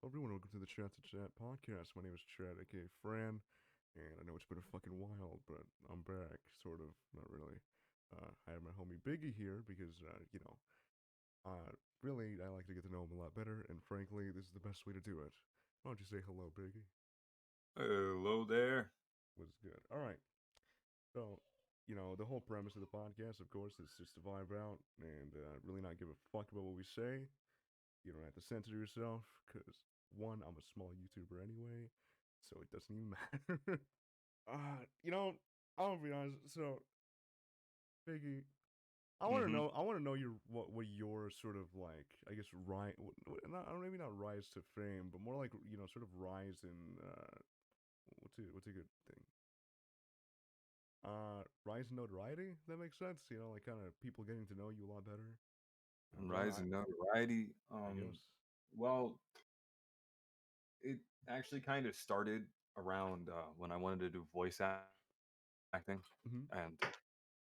Everyone, welcome to the Chat to Chat podcast. My name is Chad, aka Fran, and I know it's been a fucking while, but I'm back, sort of, not really. I have my homie Biggie here because, really, I like to get to know him a lot better, and frankly, this is the best way to do it. Why don't you say hello, Biggie? Hello there. What's good? All right. So, the whole premise of the podcast, of course, is just to vibe out and really not give a fuck about what we say. You don't have to censor yourself, because, one, I'm a small YouTuber anyway, so it doesn't even matter. uh, you know, I'll be honest. So, Biggie, I want to hmm know. I want to know your what your sort of like. I guess not maybe not rise to fame, but more like sort of rise in what's a good thing. Rise in notoriety. That makes sense. Like kind of people getting to know you a lot better. Bro, Rising notoriety. I guess. Well, it actually kind of started around when I wanted to do voice acting, Mm-hmm. and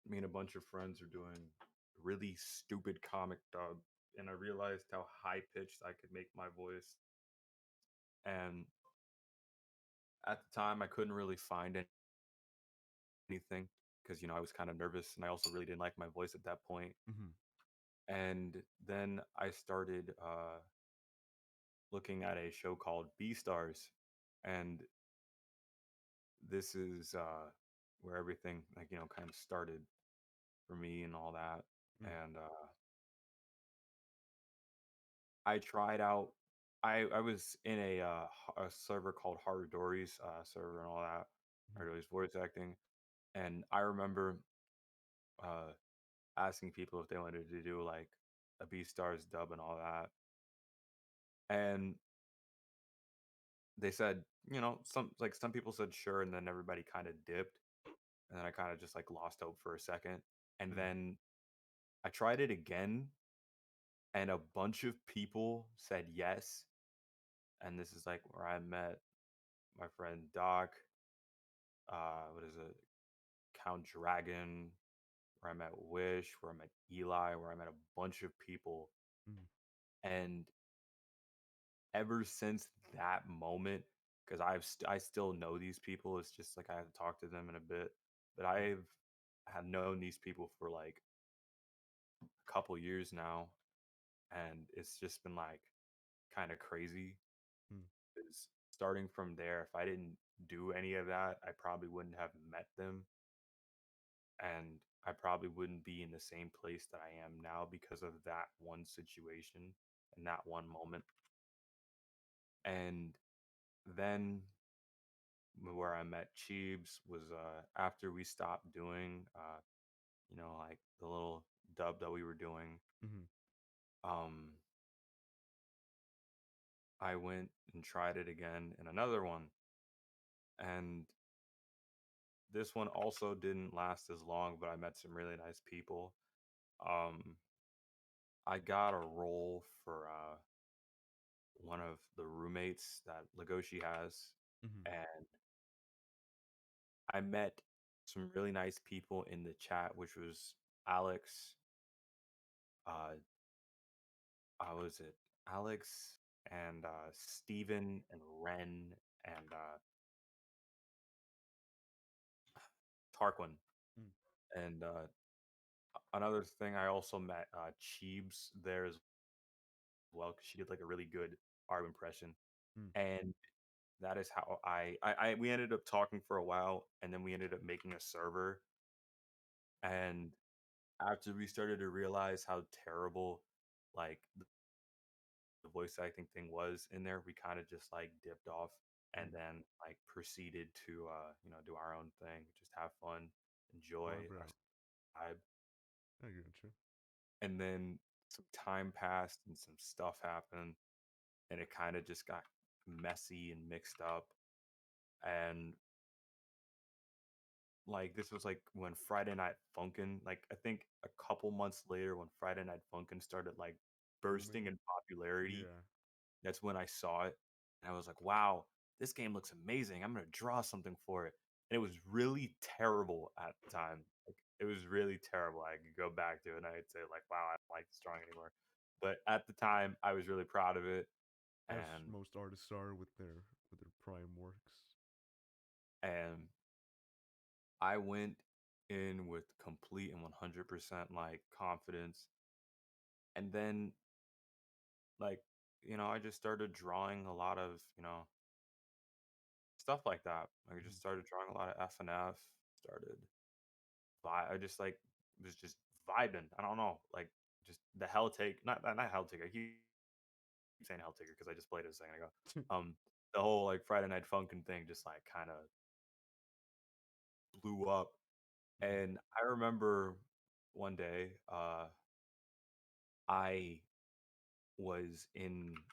me and a bunch of friends are doing really stupid comic dub, and I realized how high pitched I could make my voice, and at the time I couldn't really find anything because I was kind of nervous, and I also really didn't like my voice at that point. Mm-hmm. And then I started looking at a show called B Stars, and this is where everything kind of started for me and all that. Mm-hmm. And I tried out. I was in a server called Hard Dories server and all that. Mm-hmm. Hard Dories voice acting, and I remember uh, asking people if they wanted to do like a B Stars dub and all that, and they said some people said sure, and then everybody kind of dipped. And then I kind of just like lost hope for a second. And Mm-hmm. then I tried it again, and a bunch of people said yes. And this is like where I met my friend Doc, what is it, Count Dragon, where I met Wish, where I met Eli, where I met a bunch of people. Mm-hmm. And ever since that moment, because I still know these people, it's just like I have to talk to them in a bit, but I've had known these people for like a couple years now, and it's just been like kind of crazy. Mm-hmm. Is starting from there, if I didn't do any of that, I probably wouldn't have met them, and I probably wouldn't be in the same place that I am now because of that one situation and that one moment. And then where I met Cheebs was after we stopped doing like the little dub that we were doing. Mm-hmm. Um I went and tried it again in another one, and this one also didn't last as long, but I met some really nice people. Um, I got a role for one of the roommates that Legoshi has, Mm-hmm. and I met some really nice people in the chat, which was Alex. Uh, was it Alex and Steven and Ren and Tarquin. And another thing, I also met Cheebs there as well because she did like a really good art impression, Mm-hmm. and that is how I we ended up talking for a while, and then we ended up making a server. And after we started to realize how terrible like the voice acting thing was in there, we kind of just like dipped off and Mm-hmm. then like proceeded to do our own thing, just have fun, enjoy Vibe our out. vibe. I get you. And then some time passed and some stuff happened, and it kind of just got messy and mixed up. And like this was like when Friday Night Funkin', like I think a couple months later when Friday Night Funkin' started like Booming. bursting in popularity, Yeah. that's when I saw it. And I was like, wow, this game looks amazing. I'm gonna draw something for it. And it was really terrible at the time. Like it was really terrible. I could go back to it and I'd say, like, wow, I don't like this drawing anymore. But at the time I was really proud of it. As and most artists are with their prime works. and I went in with complete and 100% like confidence, and then like I just started drawing a lot of stuff like that. Like, I Mhm. just started drawing a lot of F. Started I just like was just vibing. I don't know, like just the hell take, not hell take. I keep saying hell taker because I just played it a second ago. Um, the whole like Friday Night Funkin' thing just like kind of blew up, Mhm. and I remember one day, I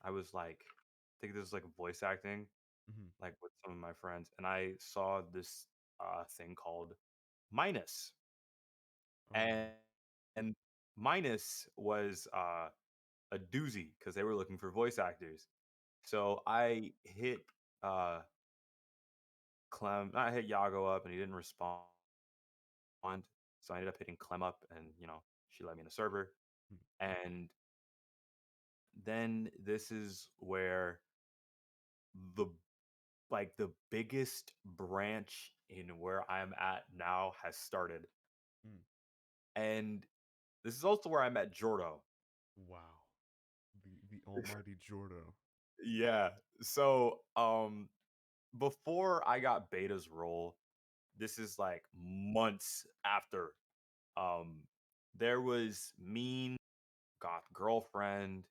I was like, I think this was like voice acting, Mhm. like with some of my friends, and I saw this thing called Minus, Oh. and and Minus was a doozy because they were looking for voice actors. So I hit uh I hit Yago up and he didn't respond. So I ended up hitting Clem up and she let me in the server. Mm. And then this is where the the biggest branch in where I'm at now has started. Mm. And this is also where I met Jordo. Wow. The almighty Jordo. Yeah. So before I got Beta's role, this is like months after. Um, there was Mean, Goth Girlfriend,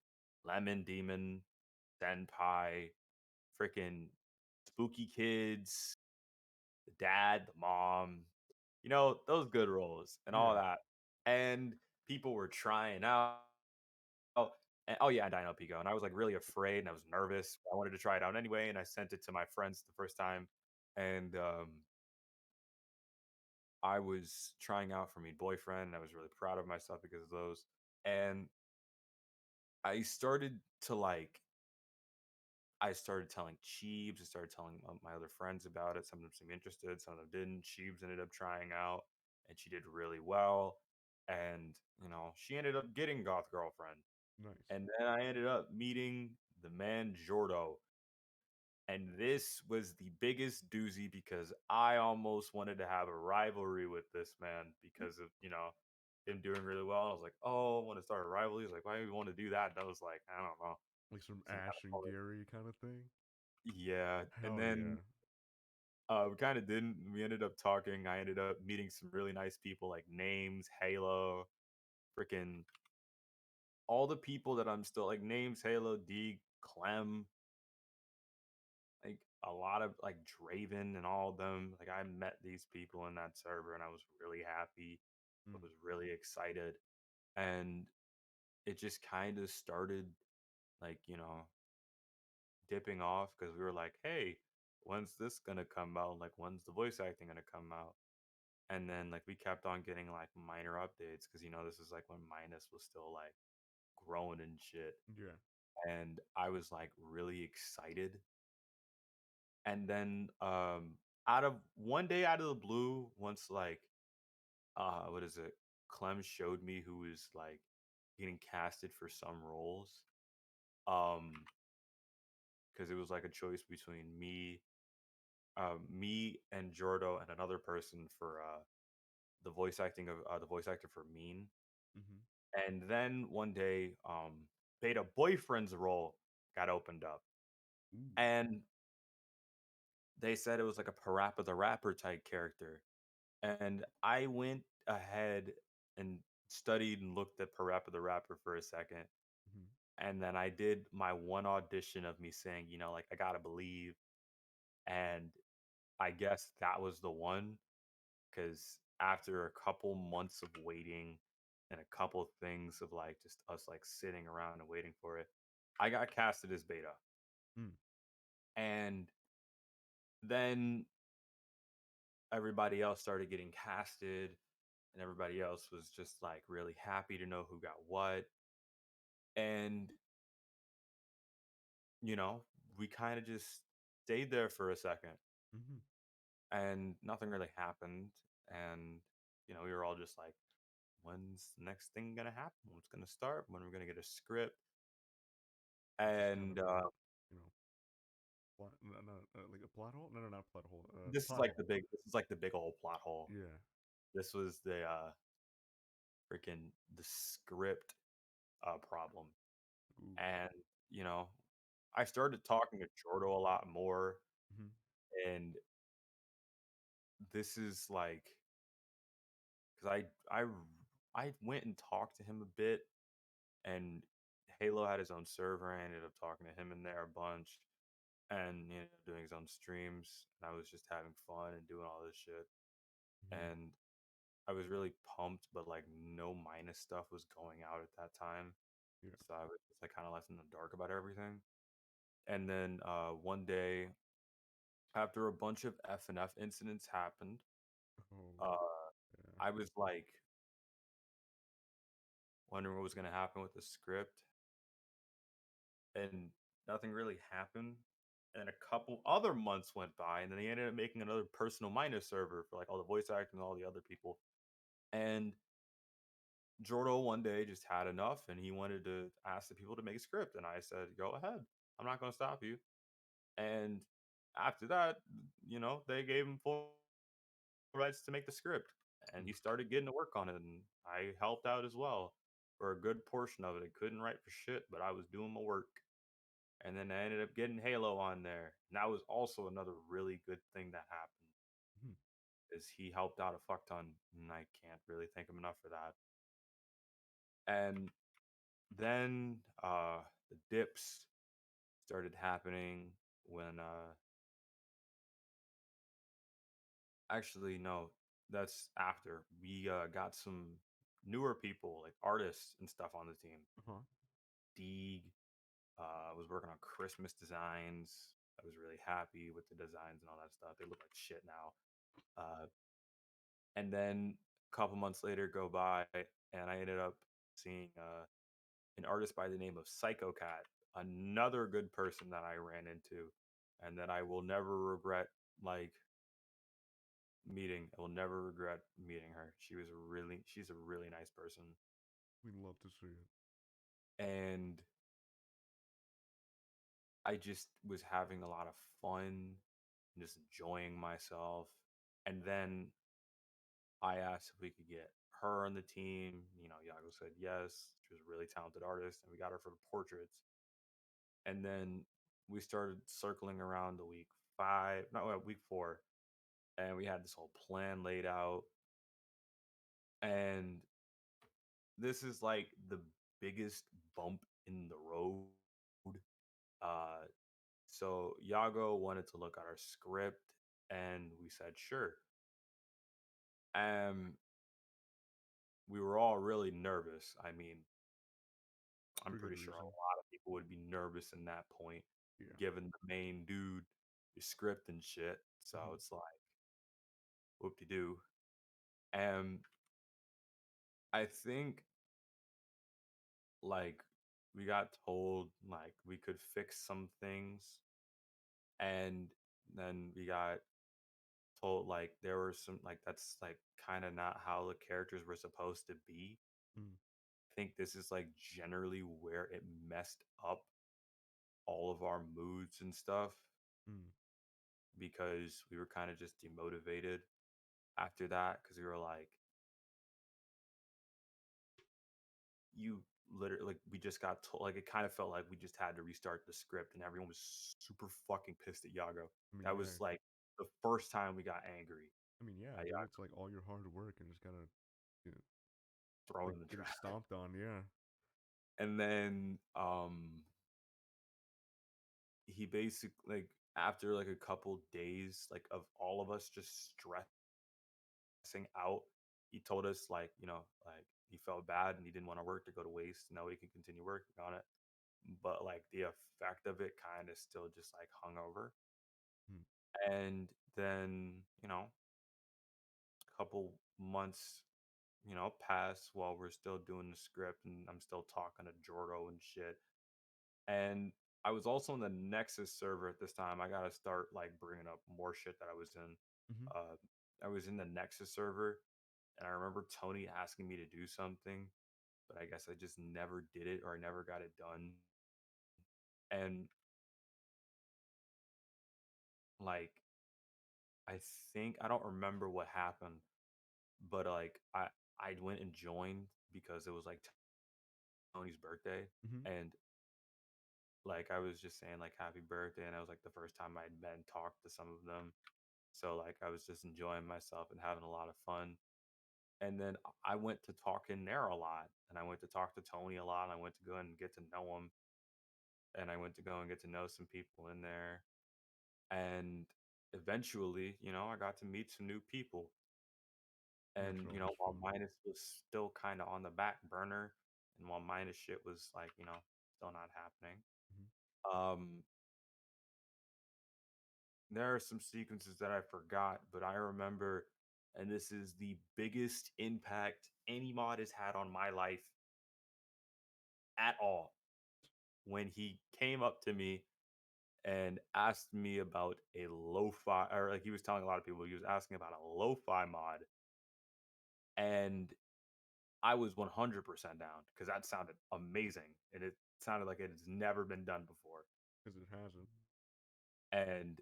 Lemon Demon, Senpai, freaking Spooky Kids, the dad, the mom, those good roles and all Yeah. that. And people were trying out. Oh, and, oh yeah, and Dino Pico. And I was like really afraid and I was nervous. I wanted to try it out anyway, and I sent it to my friends the first time. And I was trying out for Meet Boyfriend, and I was really proud of myself because of those. And I started to like, I started telling Cheebs, I started telling my other friends about it. Some of them seemed interested, some of them didn't. Cheebs ended up trying out, and she did really well. And, she ended up getting Goth Girlfriend. Nice. And then I ended up meeting the man Jordo. And this was the biggest doozy because I almost wanted to have a rivalry with this man because of, him doing really well. I was like, oh, I want to start a rivalry. He's like, why do you want to do that? And I was like, I don't know. Like some Some kind Ash of and color. Gary kind of thing. Yeah. And Hell then yeah. we kind of didn't. We ended up talking. I ended up meeting some really nice people like Names, Halo, freaking all the people that I'm still like Names, Halo, D, Clem, like a lot of like Draven and all of them. Like I met these people in that server and I was really happy. I Mm. was really excited. And it just kind of started like, dipping off because we were like, hey, when's this gonna come out? Like when's the voice acting gonna come out? And then like we kept on getting like minor updates because this is like when Minus was still like growing and shit. Yeah. And I was like really excited. And then out of one day out of the blue, once like what is it? Clem showed me who was like getting casted for some roles. Um, because it was like a choice between me and Jordo and another person for the voice actor for Mean. Mhm. And then one day, Beta Boyfriend's role got opened up. Ooh. And they said it was like a Parappa the Rapper type character. And I went ahead and studied and looked at Parappa the Rapper for a second. Mhm. And then I did my one audition of me saying, like, I gotta believe. And I guess that was the one because after a couple months of waiting and a couple of things of like just us like sitting around and waiting for it, I got casted as Beta. Mm. And then everybody else started getting casted, and everybody else was just like really happy to know who got what. And, you know, we kind of just stayed there for a second Mhm. and nothing really happened. And, we were all just like, when's the next thing gonna happen? When's gonna start? When we're gonna get a script? It just never And happened. No, no, like a plot hole? No, no, not plot hole. This is like Pothole. the big. This is like the big old plot hole. Yeah. This was the freaking the script problem, Ooh. and you know, I started talking to Jordo a lot more, Mhm. and this is like because I went and talked to him a bit, and Halo had his own server. I ended up talking to him in there a bunch, and doing his own streams. And I was just having fun and doing all this shit, Mhm. and I was really pumped, but like no minus stuff was going out at that time, Yeah. so I was like kind of left in the dark about everything. And then one day, after a bunch of F and F incidents happened, Oh. uh, Yeah. I was like wondering what was going to happen with the script, and nothing really happened. And a couple other months went by, and then they ended up making another personal minus server for like all the voice actors and all the other people. And Jordo one day just had enough, and he wanted to ask the people to make a script. And I said, "Go ahead. I'm not going to stop you." And after that, they gave him full rights to make the script, and he Oof. started getting to work on it, and I helped out as well for a good portion of it. I couldn't write for shit, but I was doing my work. And then I ended up getting Halo on there. And that was also another really good thing that happened Mhm. is he helped out a fuck ton, and I can't really thank him enough for that. And then the dips started happening when actually no, that's after we got some newer people like artists and stuff on the team. Uh-huh. Deeg was working on Christmas designs. I was really happy with the designs and all that stuff. They look like shit now. And then a couple months later go by, and I ended up seeing an artist by the name of Psycho Cat, another good person that I ran into, and that I will never regret like meeting. I will never regret meeting her. She's a really nice person, We'd love to see it. and I just was having a lot of fun, just enjoying myself. And then I asked if we could get her on the team. Yago said yes. She was a really talented artist, and we got her for the portraits. And then we started circling around the week five, not well, week four, and we had this whole plan laid out. And this is like the biggest bump in the road. Uh, so Yago wanted to look at our script, and we said sure. Um, we were all really nervous. I mean, I'm For good pretty sure a reason. lot of people would be nervous in that point, Yeah. given the main dude, the script and shit. So Mhm. it's like, whoop de doo. And I think like we got told like we could fix some things, and then we got told like there were some like that's like kind of not how the characters were supposed to be. Mm. I think this is like generally where it messed up all of our moods and stuff Mm. because we were kind of just demotivated after that because we were like, you literally like we just got told like it kind of felt like we just had to restart the script and everyone was super fucking pissed at Yago. I mean, That yeah. was like the first time we got angry I mean, yeah, at dude. Yago, It's like all your hard work and just gotta, you know, thrown like in the getting trash. stomped on. Yeah. And then he basically like after like a couple days like of all of us just out, he told us like, like he felt bad and he didn't want our work to go to waste. No, he can continue working on it. But like the effect of it kind of still just like hung over. Mm. And then, a couple months, pass while we're still doing the script and I'm still talking to Jordo and shit. And I was also in the Nexus server at this time. I gotta start like bringing up more shit that I was in. Mhm. Uh, I was in the Nexus server, and I remember Tony asking me to do something, but I guess I just never did it or I never got it done. And like I think I don't remember what happened, but like I went and joined because it was like Tony's birthday, Mm-hmm. and like I was just saying like happy birthday, and it was like the first time I'd met and talked to some of them. So like I was just enjoying myself and having a lot of fun. And then I went to talk in there a lot, and I went to talk to Tony a lot. And I went to go and get to know him, and I went to go and get to know some people in there. And eventually, I got to meet some new people. And That's always while fun. Minus was still kind of on the back burner, and while Minus shit was like, still not happening. Mm-hmm. Um, there are some sequences that I forgot, but I remember, and this is the biggest impact any mod has had on my life at all. When he came up to me and asked me about a lo-fi, or like he was telling a lot of people, he was asking about a lo-fi mod, and I was 100% down because that sounded amazing, and it sounded like it has never been done before. Because it hasn't. And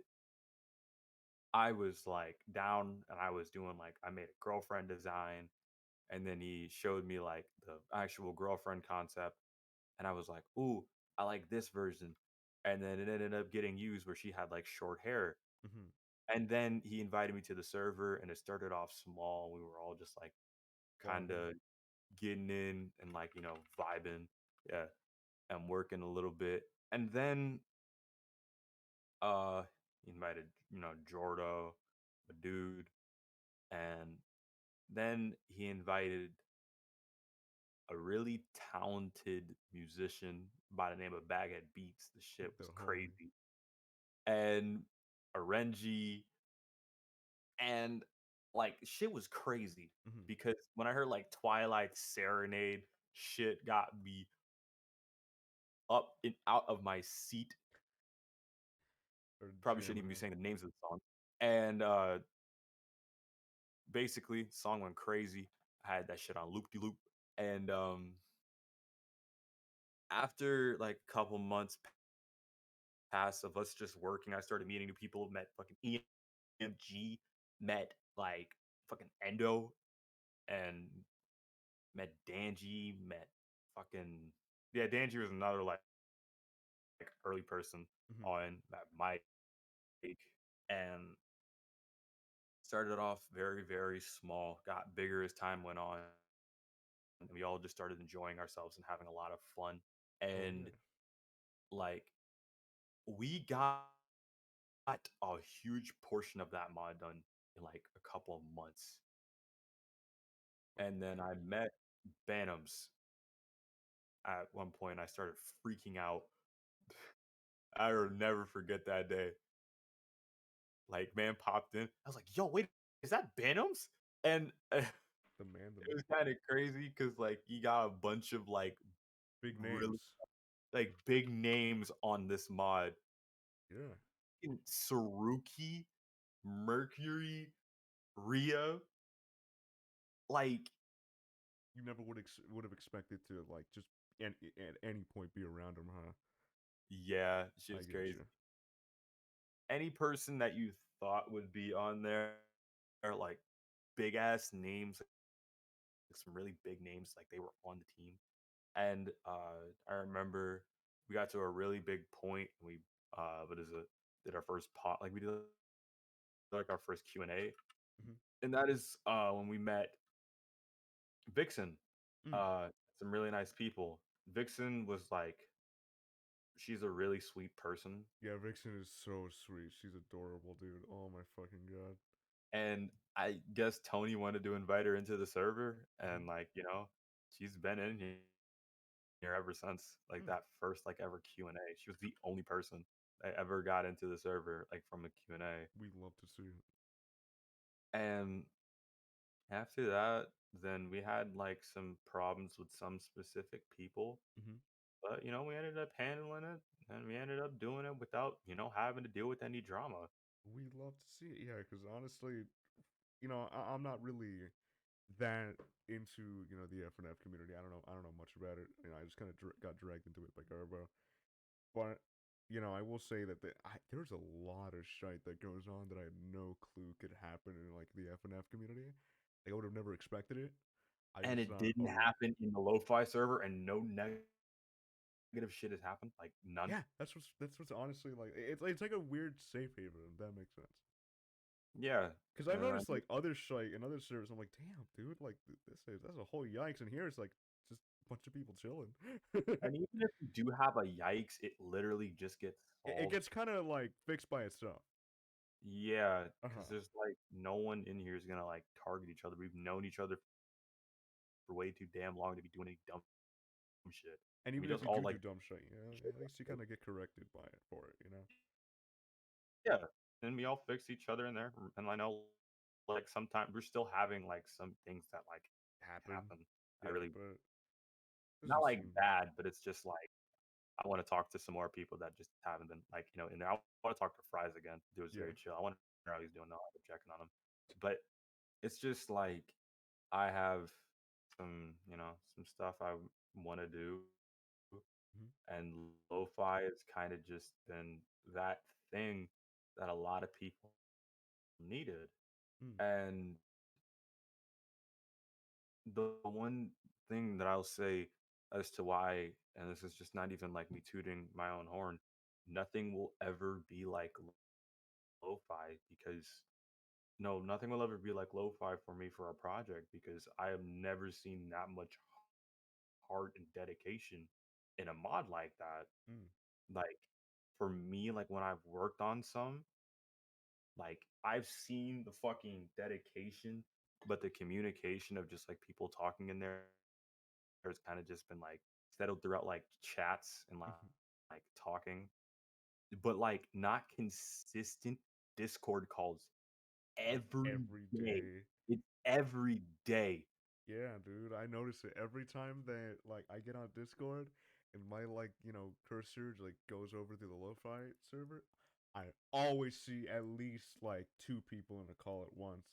I was like down, and I was doing like I made a girlfriend design, and then he showed me like the actual girlfriend concept, and I was like, "Ooh, I like this version." And then it ended up getting used where she had like short hair. Mm-hmm. And then he invited me to the server, and it started off small. We were all just like kind Vibing. of getting in and like, vibing. Yeah. And working a little bit. And then he invited, Jordo, a dude, and then he invited a really talented musician by the name of Baghead Beats. The shit The was homie. crazy. And a Renji, and like shit was crazy Mm-hmm. because when I heard like Twilight Serenade, shit got me up and out of my seat. Started Probably shouldn't jamming even be out. saying the names of the song. And basically, song went crazy. I had that shit on loop de loop. And after like a couple months passed of us just working, I started meeting new people. Met fucking EMG, met like fucking Endo, and met Danji, met fucking yeah, Danji was another like early person Mm-hmm. on that Mike, and started off very, very small, got bigger as time went on, and we all just started enjoying ourselves and having a lot of fun. Oh And yeah. like we got a huge portion of that mod done in like a couple of months. Oh And then I shit. met Bantams at one point. I started freaking out. I will never forget that day. Like, man popped in. I was like, yo, wait, is that Bantams? And The man, the it was kind of crazy because like you got a bunch of like big really names. like big names on this mod. Yeah. Fucking Saruki, Mercury, Ria. Like, You never would have expected to like just at any point be around him, huh? yeah, I shit's get crazy. you. Any person that you thought would be on there are like big ass names, like some really big names, like they were on the team. And I remember we got to a really big point. And we what is it? Did our first pot, like we did like our first Q&A, Mm-hmm. and that is when we met Vixen. Mm. Uh, some really nice people. Vixen was like, she's a really sweet person, Yeah, Vixen is so sweet. She's adorable, dude. Oh my fucking god. and I guess Tony wanted to invite her into the server, Mm-hmm. and like she's been in here ever since like Mm. that first like ever Q&A. She was the only person that ever got into the server like from a Q&A. We love to see it. And after that, then we had like some problems with some specific people, Mm-hmm. but we ended up handling it, and we ended up doing it without having to deal with any drama. We love to see it. Yeah, because honestly, I'm not really that into the FNF community. I don't know. I don't know much about it. I just kind of got dragged into it by Garbo. But I will say that there's a lot of shite that goes on that I had no clue could happen in like the FNF community. Like I would have never expected it. I And just it thought, didn't oh yeah, happen in the lo-fi server, and no negative shit has happened, like, none? yeah, that's what's honestly like. It's like a weird safe haven. If that makes sense. Yeah, Because I've noticed like other shite and other servers, I'm like, damn, dude, like that's a whole yikes. And here it's like just a bunch of people chilling. and even if you do have a yikes, it literally just gets It solved. gets kind of like fixed by itself. Yeah, Uh because huh. there's, like, no one in here is gonna, like, target each other. We've known each other for way too damn long to be doing any dumb shit. And And we even if just you all, do like, dumb shit, at least you kind of get corrected by it for it. yeah, and we all fix each other in there, and I know, like, sometimes we're still having, like, some things that, like, Happen. happen. I Yeah, really but not, doesn't like, seem. bad, but it's just, like, I wanna talk to some more people that just haven't been, like, in there. I wanna talk to Fries again. Dude was Yeah. very chill. I wonder how he's doing now. I've been checking on him. But it's just, like, I have some stuff I wanna do, Hmm. and lo-fi has kinda just been that thing that a lot of people needed. Mm. And the one thing that I'll say as to why, and this is just not even like me tooting my own horn, nothing will ever be like lo-fi because no, nothing will ever be like lo-fi for me for a project because I have never seen that much heart and dedication in a mod like that. Mm. Like for me, like when I've worked on some, like I've seen the fucking dedication, but the communication of just like people talking in there has kind of just been like settled throughout like chats and Hmm. like talking, but like not consistent Discord calls Like every every day. day. It's every day. Yeah, dude, I notice it every time that like I get on Discord and my like cursor like goes over to the lo-fi server. I always see at least like two people in a call at once.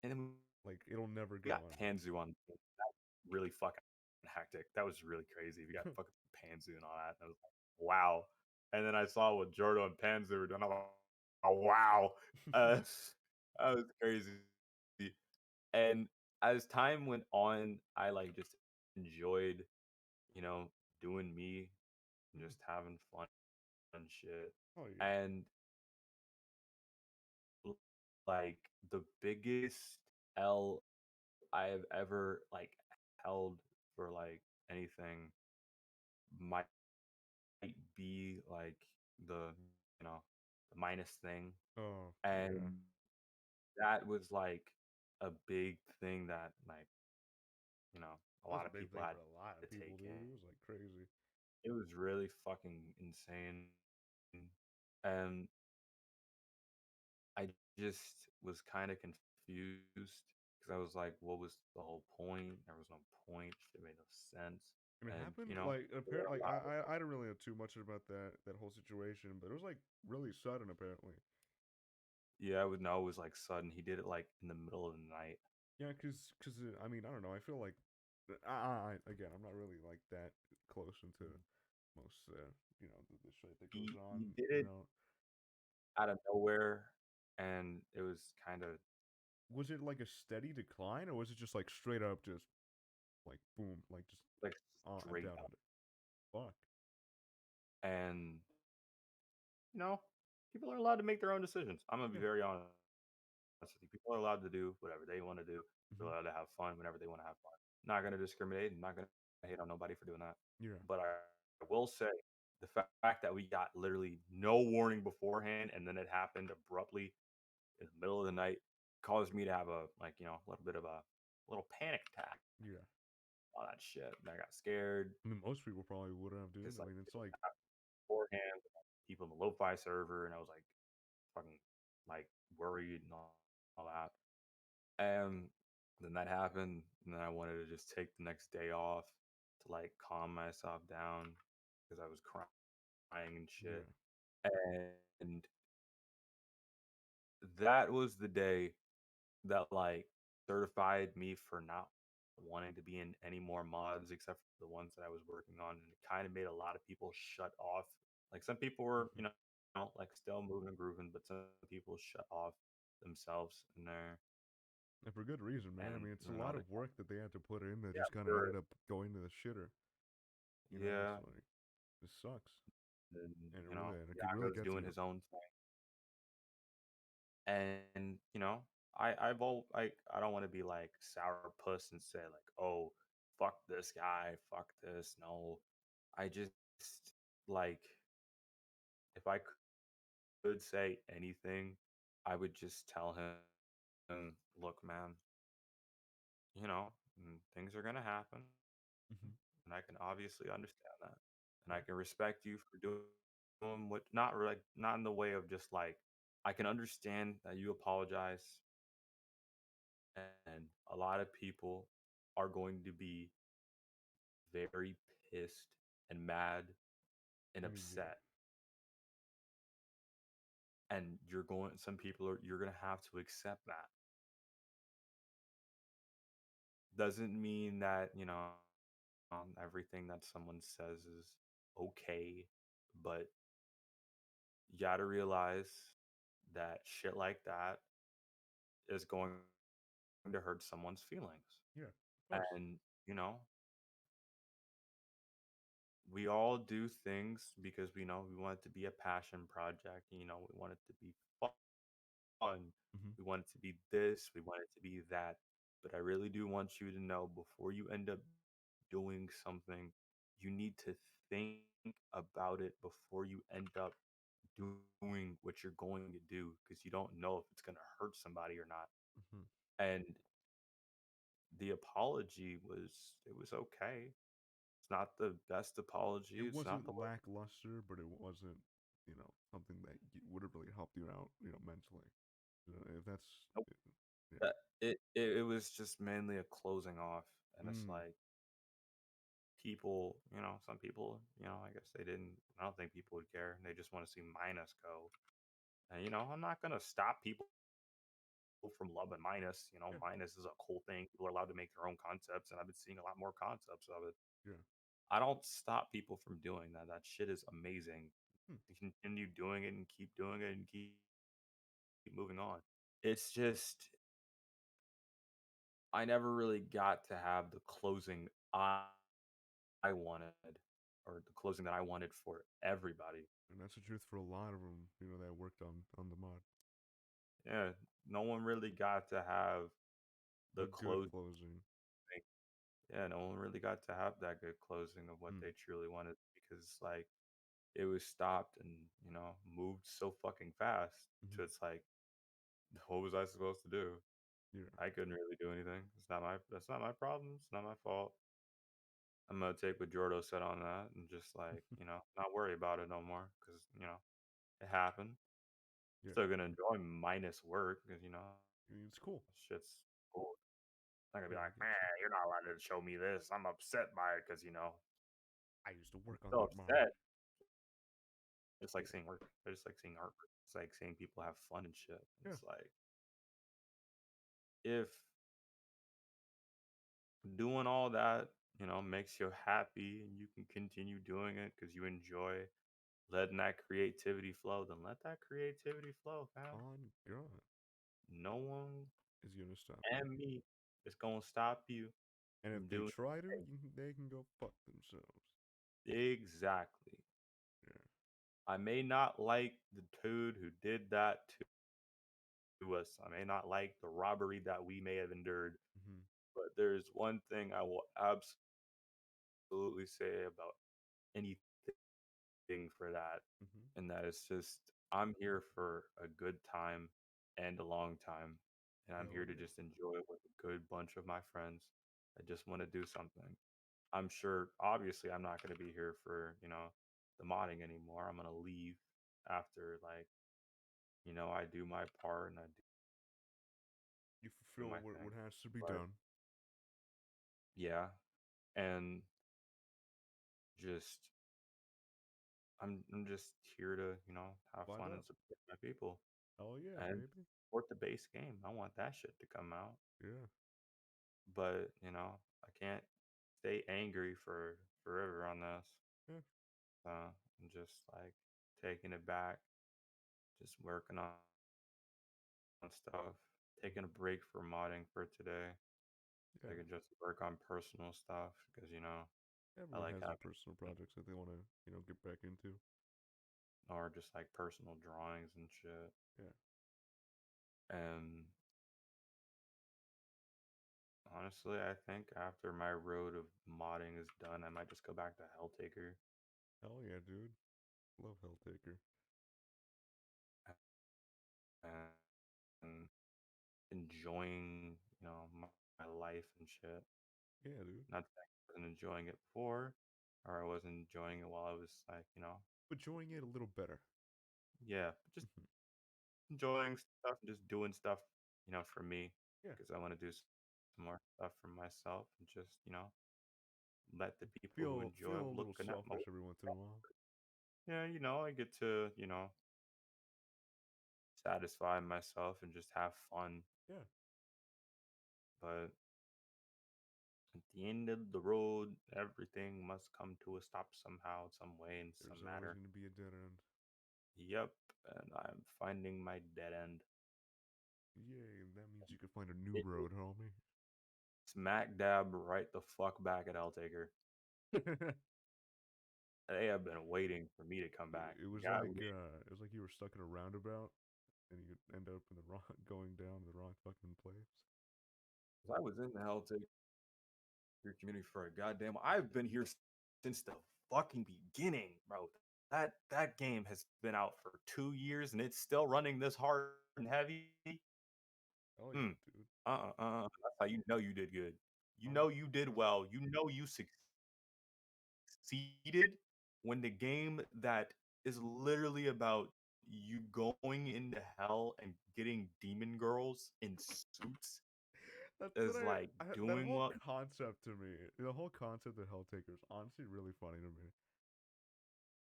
And then Like it'll never we go got unread. Panzu on. That really fucking hectic. That was really crazy. We got fucking Panzu and all that. And I was like, wow. And then I saw what Jordo and Panzu were doing. I was like, oh wow. Uh, that was crazy. And as time went on, I like just enjoyed, you know, doing me and just having fun and shit. Oh yeah. And l- like the biggest L I have ever like held for like anything might be like the the minus thing, Oh yeah. and that was like a big thing that like a That was lot a of big people thing had for a lot to of people, take dude. It in. was like crazy. It was really fucking insane, and I just was kind of confused because I was like, what was the whole point? There was no point. It made no sense. And it And happened like there were apparently a like lot of I didn't really know too much about that whole situation, but it was like really sudden apparently. yeah, I would know it was like sudden. He did it like in the middle of the night. Yeah, cause I mean I don't know. I feel like again I'm not really like that close into most the shit that goes on. He did You it know, out of nowhere, and it was kind of was it like a steady decline or was it just like straight up just like boom like just like down straight and up. fuck And you know, people are allowed to make their own decisions. I'm gonna be yeah very honest with you. People are allowed to do whatever they want to do. They're hmm allowed to have fun whenever they want to have fun. Not gonna discriminate. I'm not gonna hate on nobody for doing that. yeah But I will say the fact that we got literally no warning beforehand, and then it happened abruptly in the middle of the night caused me to have a a little bit of a little panic attack. yeah. All that shit. And I got scared I mean most people probably would have, dude. because I like mean it it's was like beforehand, people in the lo-fi server, and I was like fucking like worried and all that. And then that happened, and then I wanted to just take the next day off to like calm myself down because I was crying and yeah shit. And that was the day that like certified me for not wanting to be in any more mods except for the ones that I was working on, and it kind of made a lot of people shut off Like some people were, Mhm. like still moving and grooving, but some people shut off themselves in there, And for good reason, man. I and mean, it's a lot they of work that they had to put in that yeah, just kind of for ended up going to the shitter. You know, it's yeah, like this sucks, and and it could really Yago's get to doing you. his own thing, and I've all I don't want to be like sour puss and say like, oh, fuck this guy, fuck this. No, I just like if I could say anything, I would just tell him, look, man, things are gonna happen, Hmm. and I can obviously understand that, and Yeah. I can respect you for doing what not in the way of just like I can understand that you apologize, and a lot of people are going to be very pissed and mad and I mean, yeah. upset, and some people are you're gonna have to accept that. Doesn't mean that everything that someone says is okay, but you got to realize that shit like that is going to hurt someone's feelings. Yeah. Of course. And, we all do things because we know we want it to be a passion project. We want it to be fun. Hmm. We want it to be this. We want it to be that. But I really do want you to know before you end up doing something, you need to think about it before you end up doing what you're going to do because you don't know if it's going to hurt somebody or not. Hmm. And the apology was okay. It's not the best apology. It It's not wasn't the worst. lackluster, but it wasn't, something that would have really helped you out, mentally. If that's, Nope. yeah. It was just mainly a closing off, and it's Mm. like people, some people, I guess they didn't. I don't think people would care. They just want to see minus go. And I'm not gonna stop people from loving minus. Yeah. Minus is a cool thing. People are allowed to make their own concepts, and I've been seeing a lot more concepts of it. Yeah. I don't stop people from doing that. That shit is amazing. Hmm. You continue doing it and keep doing it and keep moving on. It's just I never really got to have the closing I wanted or the closing that I wanted for everybody. And that's the truth for a lot of them, that worked on the mod. Yeah, no one really got to have A the good closing. closing. Yeah, no one really got to have that good closing of what Mm. they truly wanted because like it was stopped and moved so fucking fast. Hmm. So it's like, what was I supposed to do? Yeah. I couldn't really do anything. That's not my problem. It's not my fault. I'm gonna take what Jordo said on that and just like, not worry about it no more because, it happened. Yeah. Still gonna enjoy minus work because, I mean, it's cool. shit's cool. I'm not gonna Yeah, be I like, get man, you. you're not allowed to show me this. I'm upset by it because, I used to I'm work on so that mod. upset. It's like Yeah. seeing work. I just like seeing artwork. It's like seeing people have fun and shit. Yeah. It's like if doing all that, makes you happy and you can continue doing it because you enjoy letting that creativity flow, then let that creativity flow, fam. On God No one is gonna stop you. and me is gonna stop you And from if they doing try to, they can go fuck themselves. exactly. Yeah. I may not like the dude who did that to us. I may not like the robbery that we may have endured, Hmm. but there's one thing I will absolutely say about anything for that, Hmm. and that is just I'm here for a good time and a long time, and I'm Hell here to yeah. just enjoy it with a good bunch of my friends. I just want to do something. I'm sure, obviously, I'm not going to be here for the modding anymore. I'm going to leave after I do my part and I You do fulfill my what thing. has to be But done. yeah, and just I'm just here to have Vibe fun and out. support my people Hell yeah, and baby. support the base game. I want that shit to come out, Yeah. but I can't stay angry for forever on this. Yeah. Uh, and just like taking it back, just working on stuff, taking a break for modding for today. So I Yeah, can just work on personal stuff because I everyone like has their having personal projects that they want to, get back into. or just like personal drawings and shit. Yeah. And honestly, I think after my road of modding is done, I might just go back to Helltaker Hell yeah, dude. Love Helltaker. and enjoying, my life and shit. Yeah, dude. Not that I wasn't enjoying it before, or I wasn't enjoying it while I was like, But enjoying it a little better. yeah, just Mhm. enjoying stuff and just doing stuff, for me, Yeah. because I want to do some more stuff for myself and just, let the people who Feel enjoy a little looking at my selfish every once in a while. yeah, I get to, satisfy myself and just have fun. Yeah. But at the end of the road, everything must come to a stop somehow, some way, in some There's always manner. going to be a dead end. Yep, and I'm finding my dead end. Yay, that means you can find a new It road, homie. smack dab right the fuck back at Helltaker. They have been waiting for me to come back. God, It was like you were stuck in a roundabout and you end up in the wrong going down the wrong fucking place. I was in the Helltaker community for a goddamn. I've been here since the fucking beginning, bro. That game has been out for 2 years and it's still running this hard and heavy. Oh yeah, Mm. dude. That's how you know you did good. You Oh know you did well. You know you succeeded when the game that is literally about you going into hell and getting demon girls in suits that's what is like that doing whole what concept to me. The whole concept of Helltaker is honestly really funny to me.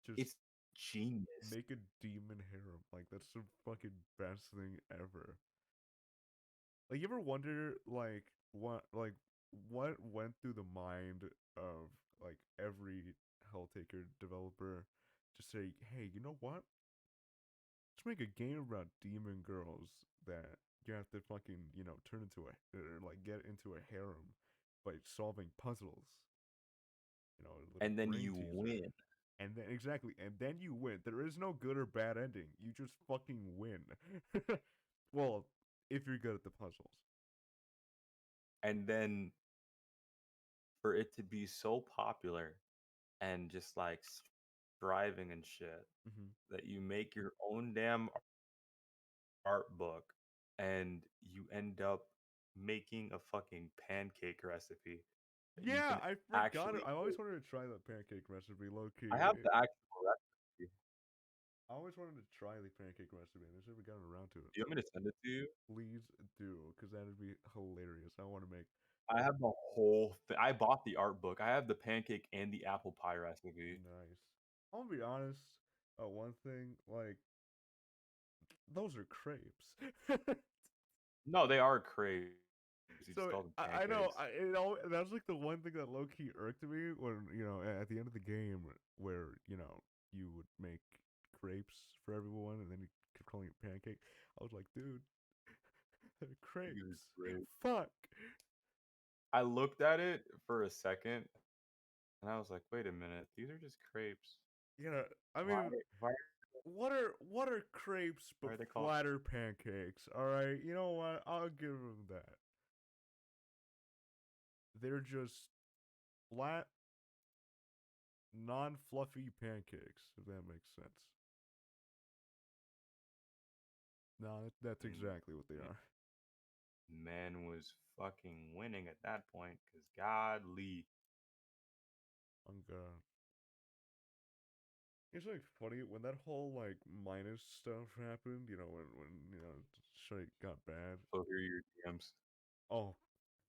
Just it's genius. make a demon harem. Like that's the fucking best thing ever. Like you ever wonder what went through the mind of like every Helltaker developer to say, hey, you know what? Let's make a game about demon girls that you have to fucking, turn into or like get into a harem by solving puzzles. A little And then brain you teaser. win. And then exactly, and then you win. There is no good or bad ending. You just fucking win. Well, if you're good at the puzzles. And then for it to be so popular and just like striving and shit Hmm. that you make your own damn art book and you end up making a fucking pancake recipe that you Yeah, can I forgot it. actually I always make. wanted to try that pancake recipe, low key. I have the actual recipe. I always wanted to try the pancake recipe, and I just never gotten around to it. Do you want me to send it to you? Please do, because that'd be hilarious. I want to make I have the whole thing. I bought the art book. I have the pancake and the apple pie recipe. nice. I'm gonna be honest. One thing, like those are crepes. No, they are crazy. You just So call them I know pancakes. that's like the one thing that low key irked me when at the end of the game where you would make crepes for everyone and then you kept calling it pancake. I was like, dude, they're These are crepes. great. Fuck. I looked at it for a second and I was like, wait a minute, these are just crepes. Yeah, I Why? mean, Why what are crepes but are they called? flatter pancakes? All right, you know what? I'll give them that. They're just flat, non-fluffy pancakes. If that makes sense. No, that's And exactly what they are. man was fucking winning at that point because godly. Oh god. It's like funny when that whole like minus stuff happened. When shit got bad. So here are your DMs. Oh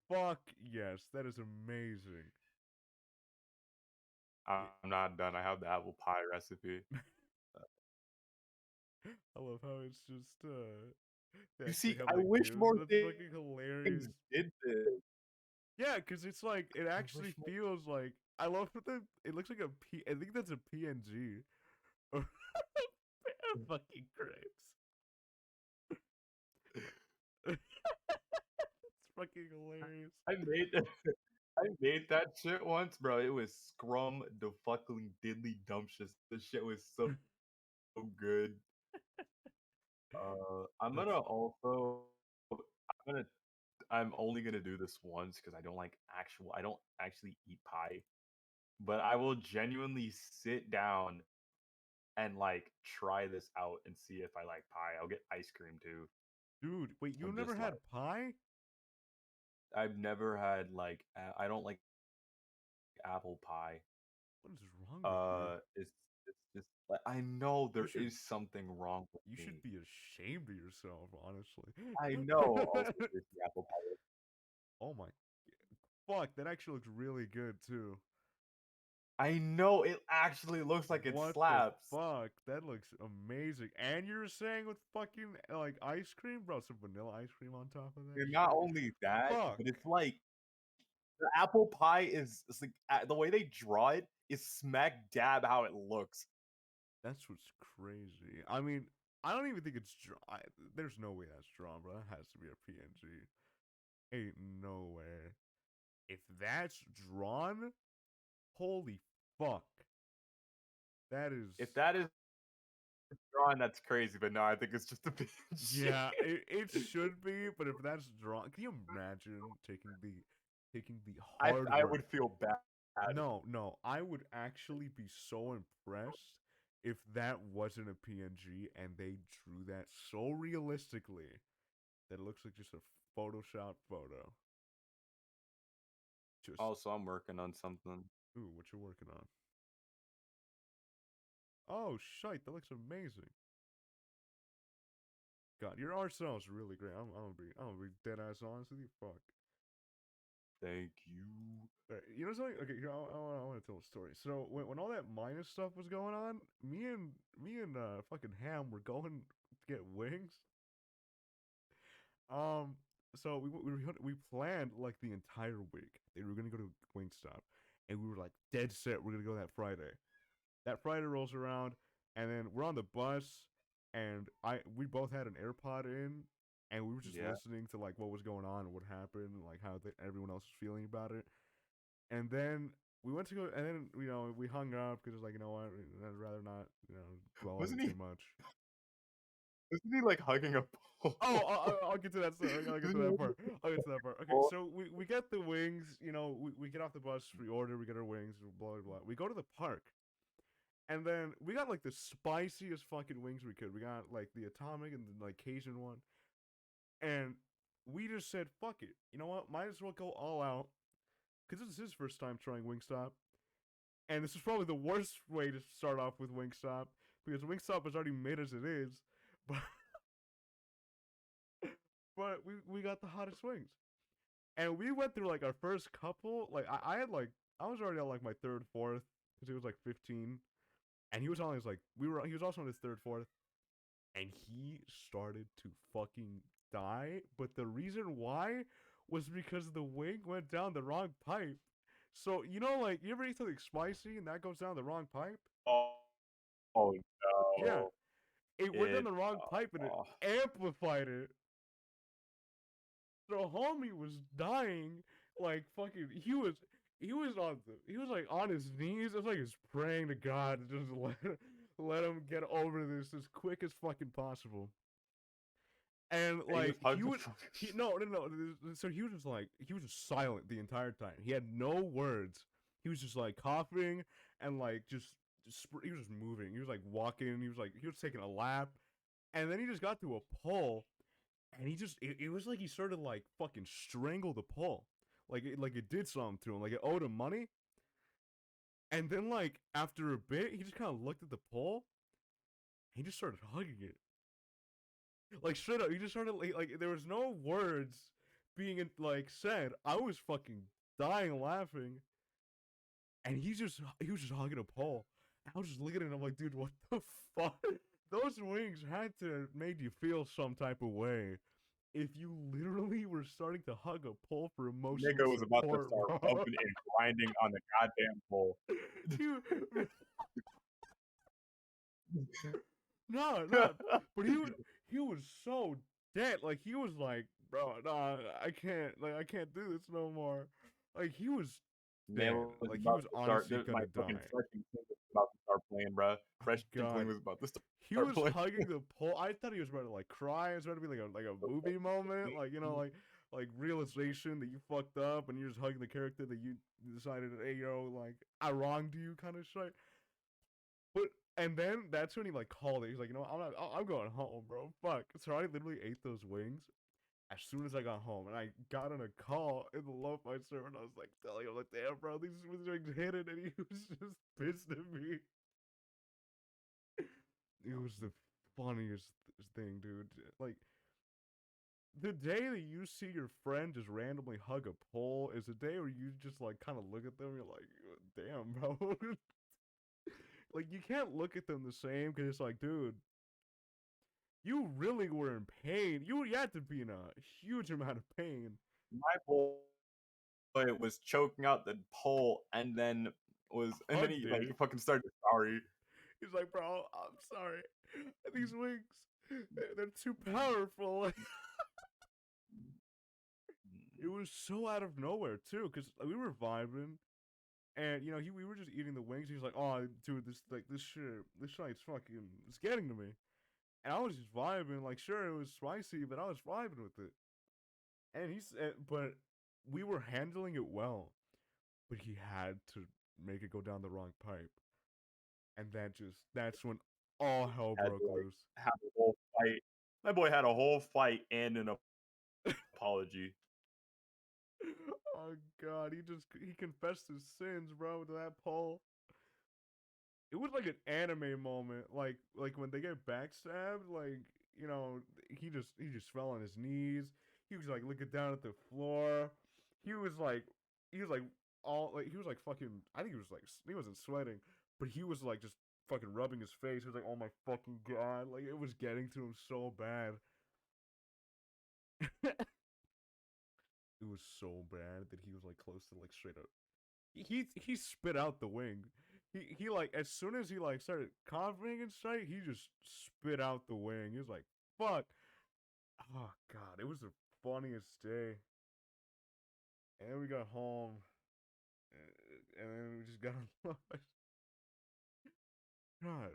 fuck yes, that is amazing. Yeah. I'm not done. I have the apple pie recipe. I love how it's just they You actually see, have I that wish gives. more That's fucking things hilarious. did this. Yeah, because it's like it I actually wish more. feels like I love that it looks like a P. I think that's a PNG. Fucking grapes. It's fucking hilarious. I made I made that shit once, bro. It was scrum the fucking diddly dumptious. The shit was so good. I'm That's gonna also I'm gonna I'm only gonna do this once because I don't actually eat pie. But I will genuinely sit down and like try this out and see if I like pie. I'll get ice cream too. dude. Wait, you I'm never just had like pie? I've never had like I don't like apple pie. What is wrong with you? It's just like I know You there should is something wrong with you should me. be ashamed of yourself, honestly. I know. Also, there's the apple pie. Oh my fuck, that actually looks really good too. I know it actually looks like it What the slaps. fuck? That looks amazing. And you're saying with fucking like ice cream, bro, some vanilla ice cream on top of that And not shit. only that, Fuck. but it's like the apple pie is it's like the way they draw it is smack dab how it looks. That's what's crazy. I mean, I don't even think it's drawn. There's no way that's drawn, bro. That has to be a PNG. Ain't no way. If that's drawn, holy fuck. That is. If that is drawn, that's crazy. But no, I think it's just a bit shit. Yeah, it should be, but if that's drawn, can you imagine taking the hard I work? would feel bad. No, no, I would actually be so impressed if that wasn't a PNG and they drew that so realistically that it looks like just a Photoshop photo. Just, Also, I'm working on something. ooh, what you working on? Oh, shite, that looks amazing. God, your art style is really great. I'm gonna be dead ass honest with you. Fuck. Thank you. You know something? Okay, here, I want to tell a story. So when all that minus stuff was going on, me and fucking Ham were going to get wings. Um, so we planned like the entire week that we were gonna go to Wingstop, and we were like dead set we're gonna go that Friday. That Friday rolls around, and then we're on the bus, and we both had an AirPod in, and we were just Yeah. listening to like what was going on and what happened, and like how everyone else was feeling about it. And then we went to go, and then we hung up because it was like, you know what, I'd rather not dwell on Wasn't it he? too much. Wasn't he like hugging a pole? Oh, I'll get to that. I'll get to that part. I'll get to that part. Okay, Pole? so we get the wings. We get off the bus, we order, we get our wings, blah blah blah. We go to the park, and then we got like the spiciest fucking wings we could. We got like the atomic and the like Cajun one, and we just said, "Fuck it." You know what? Might as well go all out because this is his first time trying Wingstop, and this is probably the worst way to start off with Wingstop because Wingstop is already made as it is, but we got the hottest wings. And we went through like our first couple. Like I had like I was already on like my third, fourth because he was like 15, and he was on his like he was also on his third, fourth, and he started to fucking die. But the reason why was because the wing went down the wrong pipe. So like you ever eat something spicy and that goes down the wrong pipe? Oh, oh Yeah, no! it went down It. the wrong pipe and it Oh, amplified it. So homie was dying, like fucking. He was like on his knees. It was like he was praying to God to just let him get over this as quick as fucking possible. And and he just like he hugged the would, fucking. he no. So he was just silent the entire time. He had no words. He was just like coughing and like he was just moving. He was like walking. He was taking a lap, and then he just got to a pole and it was like he started to like fucking strangle the pole, like it did something to him, like it owed him money. And then like after a bit, he just kind of looked at the pole. And he just started hugging it, like straight up. He just started like there was no words being like said. I was fucking dying laughing, and he was just hugging a pole. And I was just looking at him like, dude, what the fuck? Those wings had to have made you feel some type of way if you literally were starting to hug a pole for emotional Nigga was about to support, start bro. bumping and grinding on the goddamn pole. you, No, but he was so dead. Like he was like, bro, nah, I can't do this no more. Like he was Man dead. was Like he about was to start. honestly My gonna fucking die. Fresh and Clean was about to start playing, bro. Oh Fresh and God, Clean was about to he start was playing. hugging the pole. I thought he was about to like cry. It was about to be like a movie moment, like like realization that you fucked up, and you're just hugging the character that you decided, hey yo, like I wronged you, kind of shit. But and then that's when he like called it. He's like, you know, I'm going home, bro. Fuck. So I literally ate those wings as soon as I got home, and I got on a call in the lo-fi server, and I was like telling him, like, damn, bro, these wings hidden, and he was just pissed at me. It was the funniest thing, dude. Like the day that you see your friend just randomly hug a pole is a day where you just like kind of look at them. You're like, damn, bro. Like you can't look at them the same because it's like, dude, you really were in pain. You had to be in a huge amount of pain. My boy was choking out the pole, and then Hugged he it. fucking started sorry. He's like, bro, I'm sorry. These wings, they're too powerful. It was so out of nowhere too, because we were vibing, and you know, we were just eating the wings. He was like, "Oh, dude, this shit's fucking, it's getting to me." And I was just vibing, like, sure, it was spicy, but I was vibing with it. And he said, but we were handling it well, but he had to make it go down the wrong pipe, and that's when all hell Had broke to loose. have a whole fight. My boy had a whole fight and an apology. Oh God, he confessed his sins, bro, to that Paul. It was like an anime moment, like when they get backstabbed, like you know, he just fell on his knees. He was like looking down at the floor. He was like he was like all like he was like fucking. I think he was like he wasn't sweating, but he was like just fucking rubbing his face. He was like, oh my fucking God, like it was getting to him so bad. It was so bad that he was like close to like straight up. He spit out the wing. He like as soon as he like started coughing and shit, he just spit out the wing. He was like, "Fuck!" Oh God, it was the funniest day. And then we got home, and then we just got on. God,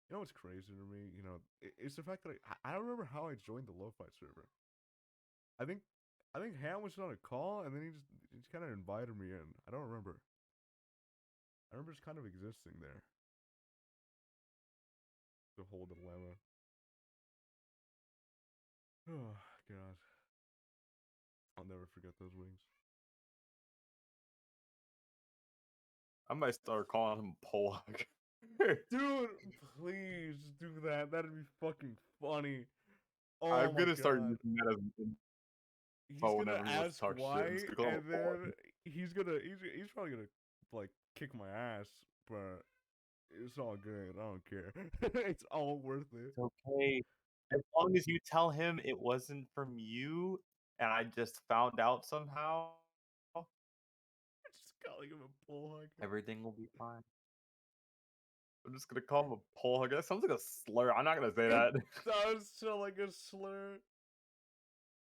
you know what's crazy to me? You know, it's the fact that I don't remember how I joined the lo-fi server. I think I think Ham was on a call, and then he just kind of invited me in. I don't remember. I remember just kind of existing there. The whole dilemma. Oh God, I'll never forget those wings. I might start calling him Pole Hug. Dude, please do that. That'd be fucking funny. Oh I'm my gonna start God. using that as an He's info gonna whenever he wants to ask talk shit. I'm why, just gonna call him and a Pole then Hug. he's probably gonna like kick my ass, but it's all good. I don't care. It's all worth it. It's okay. As long as you tell him it wasn't from you and I just found out somehow, Just calling him a bull hugger. everything will be fine. I'm just gonna call him a pole hugger. That sounds like a slur. I'm not gonna say It that. does sound like a slur.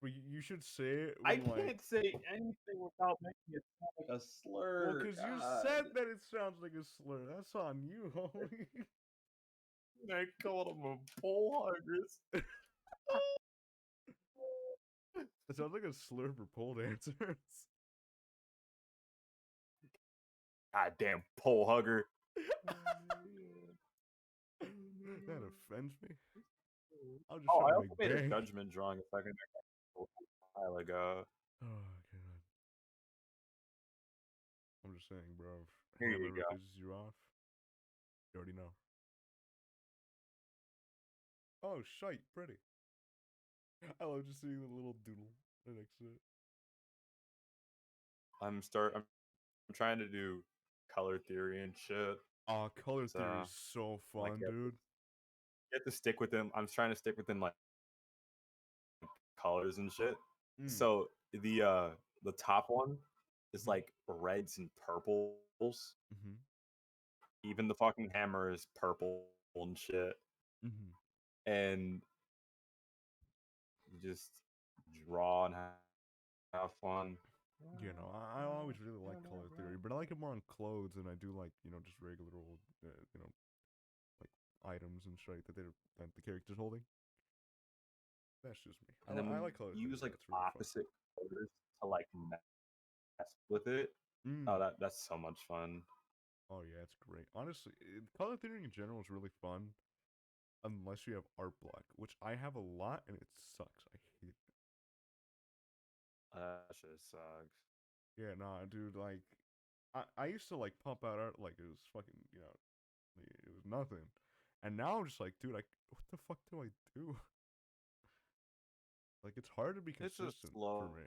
But you should say it I when like, can't say anything without making it sound like a well, slur. cause you God. said that it sounds like a slur. That's on you, homie. I called him a pole hugger. It sounds like a slur for pole dancers. Goddamn pole hugger. That offends me. I was just Oh, trying I to also make made a bank. judgment drawing a second ago, a while ago. Oh God. I'm just saying, bro. If Here Ham you ever go. pisses you off, you already know. Oh, shite, pretty. I love just seeing the little doodle right next to it. I'm trying to do color theory and shit. Oh, color So theory is so like fun, dude. you have to stick with them. I'm trying to stick within like colors and shit. Mm. So the top one is Mm-hmm. like reds and purples. Mm-hmm. even the fucking hammer is purple and shit, Mm-hmm. and you just draw and have fun. You know, I always really like color theory, but I like it more on clothes than I do like just regular old like items and shit that the character's holding. That's just me. And then I when like color you theory use though. like It's really fun. opposite colors to like mess with it, oh, Mm. that's so much fun. Oh yeah, it's great. Honestly, color theory in general is really fun, unless you have art block, which I have a lot and it sucks. I hate it. That shit sucks. Yeah, nah, dude. Like, I used to like pump out art like it was fucking it was nothing, and now I'm just like, dude, what the fuck do I do? Like, it's hard to be It's a consistent for slow me.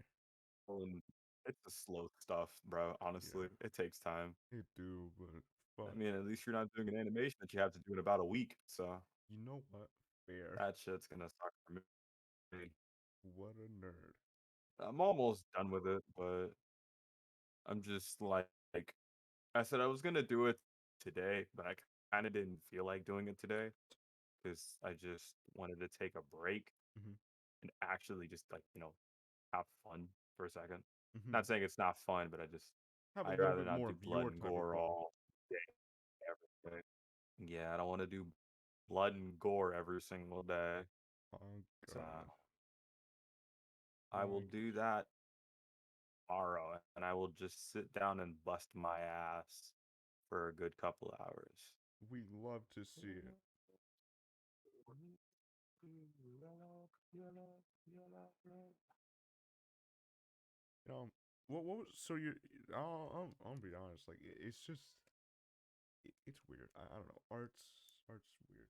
and it's a slow stuff, bro. Yeah, Honestly, it takes time. it do, but I fuck. mean, at least you're not doing an animation that you have to do in about a week. So You know what? Fair. that shit's gonna suck for me. What a nerd. I'm almost done with it, but I'm just like I said I was gonna do it today, but I kind of didn't feel like doing it today because I just wanted to take a break Mm-hmm. and actually just like have fun for a second. Mm-hmm. Not saying it's not fun, but Have a I'd little rather bit not more do of blood your and type of gore fun. all day every day. Yeah, I don't want to do blood and gore every single day. Oh So god. I No, will I do get that tomorrow, and I will just sit down and bust my ass for a good couple hours. you. We love to see it. You know, what was so you? I'll be honest. Like, it's just it's weird. I don't know. Art's weird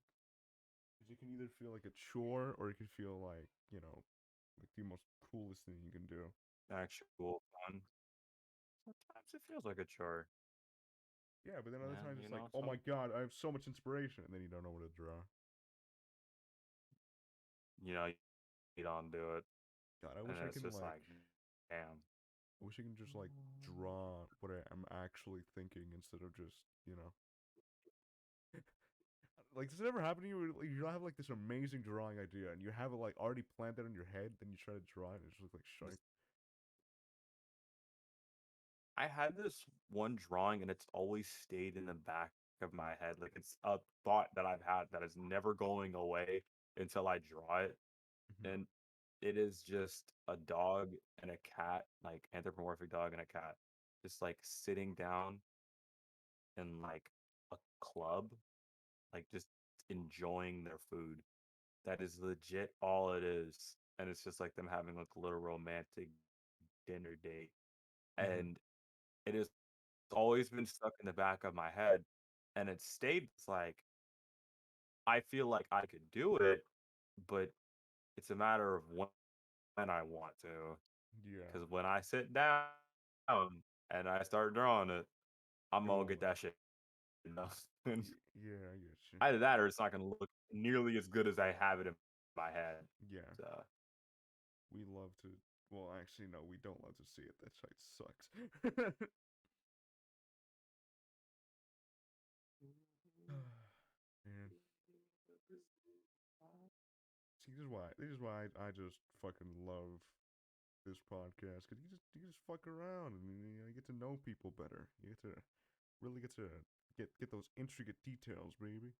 because you can either feel like a chore or you can feel like like the most coolest thing you can do. Actual fun. Sometimes it feels like a chore. Yeah, but then other Yeah, times you it's like, know, oh my god, I have so much inspiration, and then you don't know what to draw. you know, you don't do it, God, I and wish I it's can just like, like, damn. I wish I can just like draw what I am actually thinking instead of just like, does it ever happen to you? Like, you have like this amazing drawing idea, and you have it like already planted in your head. Then you try to draw it, and it just looks like shite. I had this one drawing, and it's always stayed in the back of my head. Like it's a thought that I've had that is never going away until I draw it, Mm-hmm. and it is just a dog and a cat, like anthropomorphic dog and a cat, just like sitting down in like a club, like just enjoying their food. That is legit all it is. And it's just like them having like a little romantic dinner date. Mm-hmm. And it has always been stuck in the back of my head. And it stayed it's like I feel like I could do it, but it's a matter of when I want to. Yeah, Because when I sit down and I start drawing it, I'm it gonna won't get let that you. shit. And Yeah, I get you. either that or it's not gonna look nearly as good as I have it in my head. Yeah, So we love to. Well, actually, no, we don't love to see it. That shite sucks. Man, see, this is why I just fucking love this podcast because you just fuck around and you get to know people better. You get to really get those intricate details, baby.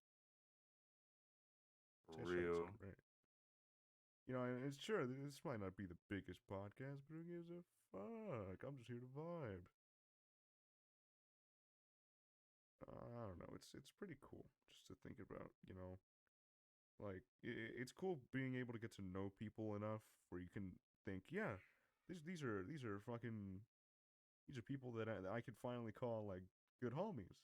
for That shite's real. great. And it's sure this might not be the biggest podcast, but who gives a fuck? I'm just here to vibe. I don't know. It's pretty cool just to think about. Like it's cool being able to get to know people enough where you can think, yeah, these are fucking these are people that I could finally call like good homies,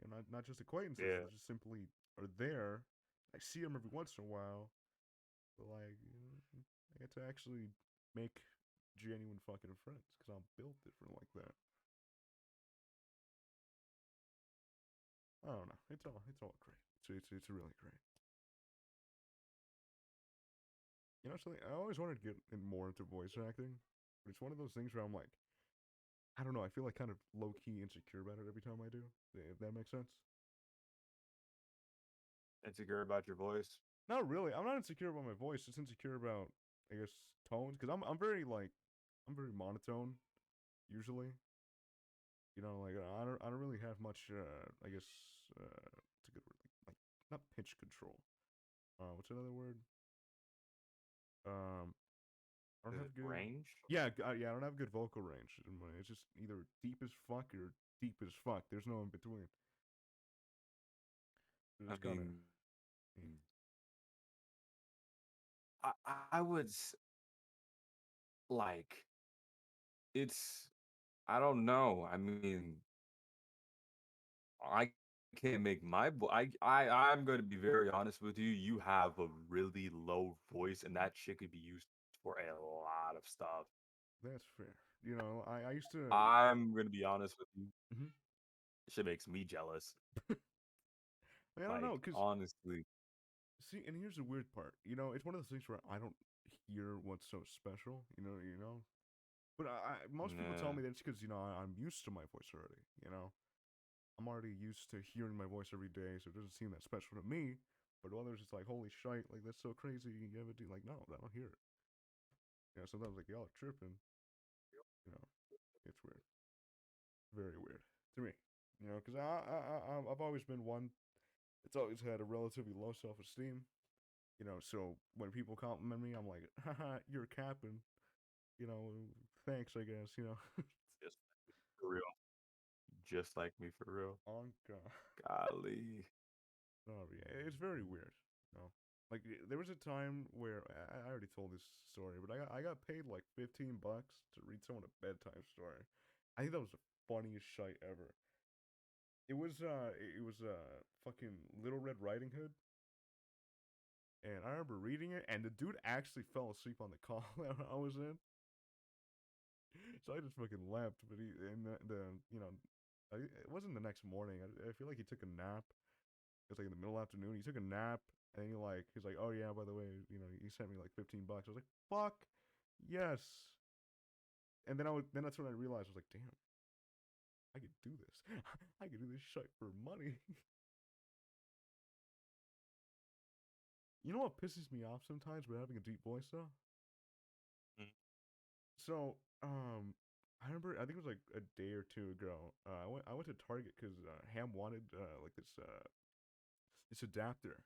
and not just acquaintances Yeah, that just simply are there. I see them every once in a while, but like I get to actually make genuine fucking friends because I'm built different like that. I don't know. It's all great. It's really great. Something I always wanted to get more into voice acting, but it's one of those things where I'm like, I don't know. I feel like kind of low key insecure about it every time I do. If that makes sense. Insecure about your voice? Not really. I'm not insecure about my voice. Just insecure about, I guess, tones. Because I'm very like I'm very monotone usually. You know, like I don't really have much. I guess it's a good word. Like not pitch control. What's another word? Um, I don't Is it have good. range? Yeah, yeah. I don't have good vocal range. It's just either deep as fuck or deep as fuck. There's no in between. I It's kind of. mean, I would like it's. I don't know. I mean, I can't make my I'm going to be very honest with you. You have a really low voice, and that shit could be used for a lot of stuff. That's fair. You know, I used to. I'm going to be honest with you. Mhm. Shit makes me jealous. I don't know, Like cause honestly, see, and here's the weird part. You know, it's one of those things where I don't hear what's so special. You know. But most people tell nah. me that it's because I'm used to my voice already. You know, I'm already used to hearing my voice every day, so it doesn't seem that special to me. But to others, it's like, holy shite, like that's so crazy. You ever do like, no, I don't hear it. Yeah, sometimes like y'all are tripping. You know, it's weird, very weird to me. You know, because I've always been one. It's always had a relatively low self esteem. You know, so when people compliment me, I'm like, haha, you're capping. You know, thanks, I guess. You know, Just for real. Just like me for real. on God. Golly. Oh yeah, it's very weird. You know, like there was a time where I already told this story, but I got paid like $15 to read someone a bedtime story. I think that was the funniest shite ever. It was fucking Little Red Riding Hood, and I remember reading it, and the dude actually fell asleep on the call that I was in. So I just fucking left. But he and the it wasn't the next morning. I feel like he took a nap. It was like in the middle of the afternoon. He took a nap, and he's like, oh yeah, by the way, he sent me like $15. I was like, fuck, yes. And then that's when I realized I was like, damn, I could do this. I could do this shit for money. You know what pisses me off sometimes with having a deep voice though? Mm. So, I remember I think it was like a day or two ago. I went to Target because Ham wanted like this adapter.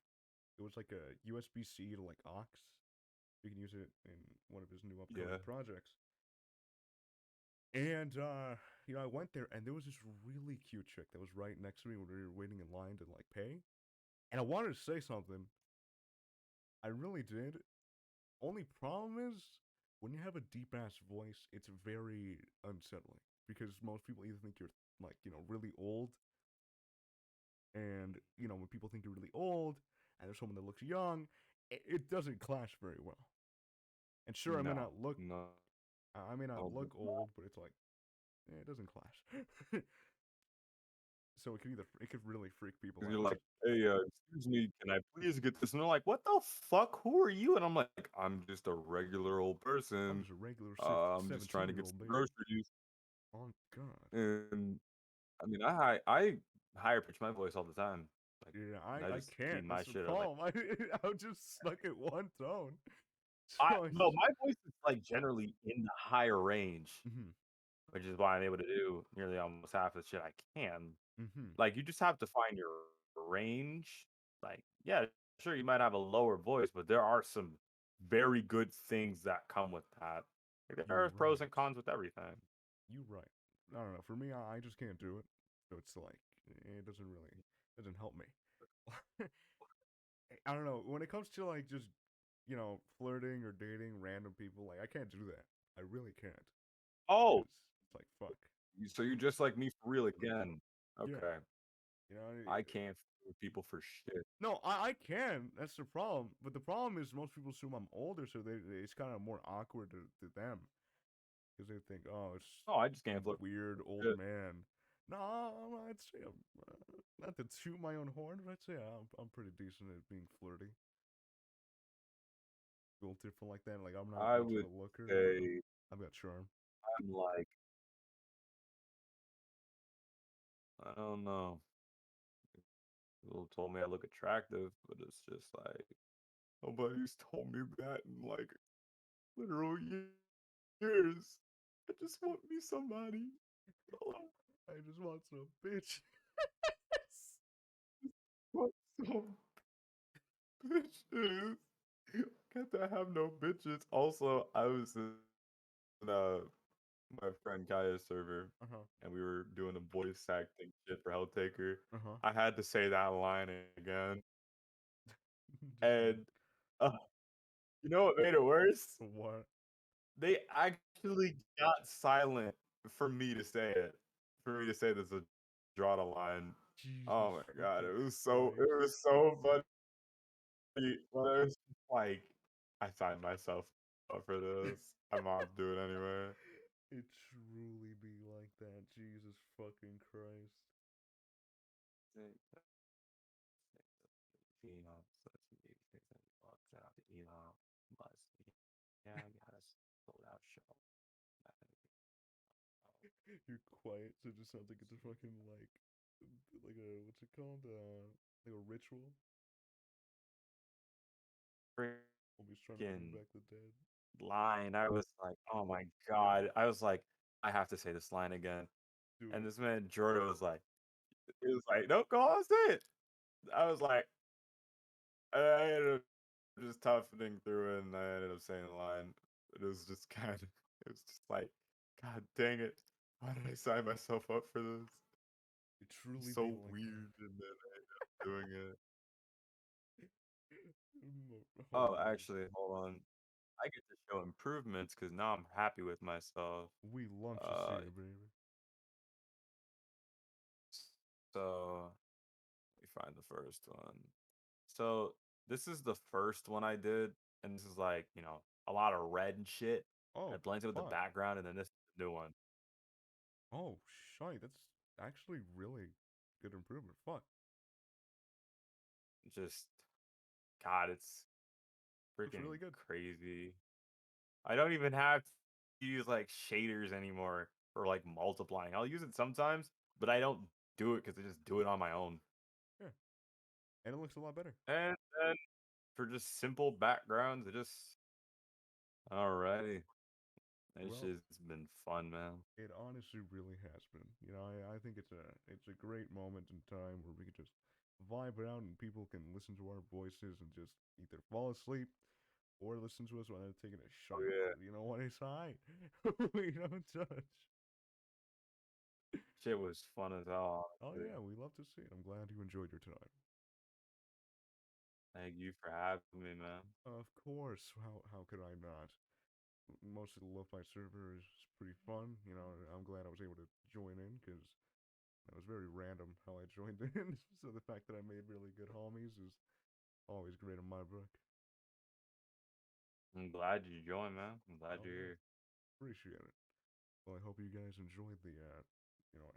It was like a USB C to like aux. You can use it in one of his new upcoming Yeah. projects. And I went there and there was this really cute chick that was right next to me when we were waiting in line to like pay. And I wanted to say something. I really did. Only problem is when you have a deep ass voice, it's very unsettling because most people either think you're like, really old, and when people think you're really old and there's someone that looks young, it doesn't clash very well. And sure, No. No. I may not No, look old, but it's like it doesn't clash. So it could really freak people you're out. like, hey, excuse me, can I please get this? And they're like, what the fuck? Who are you? And I'm like, I'm just a regular old I'm person. just a regular I'm just trying 17 to year get old some baby. groceries. Oh God. And I mean, I higher pitch my voice all the time. Like, Yeah, I I just keep can't. my That's the shit at like, problem. I was just stuck at one tone. I So no, my voice is like generally in the higher range, mhm, which is why I'm able to do nearly almost half the shit I can. mhm. Like, you just have to find your range. Like, yeah, sure, you might have a lower voice, but there are some very good things that come with that. Like, there You're are pros and right. cons with everything. You're right. I don't know. For me, I just can't do it. So it's like it doesn't help me. I don't know. When it comes to like just flirting or dating random people, like I can't do that. I really can't. Oh, It's like fuck. so you're just like me for real again. Yeah. Okay. You know. I can't with people for shit. No, I can. That's the problem. But the problem is most people assume I'm older, so it's kind of more awkward to them because they think, oh, it's Oh, I just can't some flirt weird for old shit. man. No, I'd say not to toot my own horn, but I'd say I'm pretty decent at being flirty. A little different like that. Like I'm not I much of would a looker, but say I've got charm. I'm like I don't know. People told me I look attractive, but it's just like nobody's told me that in like literal years. I just want me somebody. Hello. I just want some bitch. Want some bitches. Can't I have no bitches? Also, I was in my friend Kaya's server, Uh huh. and we were doing the voice acting shit for Helltaker. Uh huh. I had to say that line again, Just and like uh, you know what made it worse? what? They actually got silent for me to say it. For me to say there's a draw the line. Jesus Oh my god, fucking it Christ! was so funny. But it was just like I signed myself up for this. I'm off do it anyway. It truly be like that. Jesus fucking Christ! You're quiet, so it just sounds like it's a fucking like a what's it called? Like a ritual. Always trying to bring Freaking back the dead. line. I was like, oh my god. I was like, I have to say this line again. Do And it. this man Jordan was like, he was like, no, go on, say it. I was like, I ended up just toughening through it, and I ended up saying the line. It was just kind of, it was just like, God dang it. Why did I sign myself up for this? It truly be So like weird, and then I ended up doing it. that. Oh, Holy actually, shit! hold on. I get to show improvements because now I'm happy with myself. We lumptious Uh, here, baby. so let me find the first one. So this is the first one I did, and this is like, a lot of red and shit. And Oh it blends in with the fuck! background, and then this is the new one. Oh shite! That's actually really good improvement. Fuck! Just God, it's Looks freaking really good. crazy. I don't even have to use like shaders anymore for like multiplying. I'll use it sometimes, but I don't do it because I just do it on my own. Yeah, and it looks a lot better. And then for just simple backgrounds, it just alrighty. That Well, shit's been fun, man. it honestly really has been. You know, I think it's a great moment in time where we can just vibe out and people can listen to our voices and just either fall asleep or listen to us while they're taking a Oh shite. yeah, You know what? It's high. We don't touch. shit was fun as hell. Oh Honestly. yeah, we love to see it. I'm glad you enjoyed your time. Thank you for having me, man. Of course. How could I not? Most of the lo-fi server is pretty fun. You know, I'm glad I was able to join in because it was very random how I joined in. So the fact that I made really good homies is always great in my book. I'm glad you joined, man. I'm glad Oh you're yeah, here. appreciate it. Well, I hope you guys enjoyed the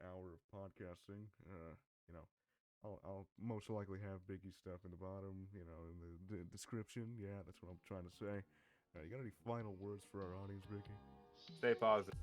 hour of podcasting. You know, I'll most likely have Biggie stuff in the bottom. You know, in the description. Yeah, that's what I'm trying to say. You got any final words for our audience, Biggie? Stay positive.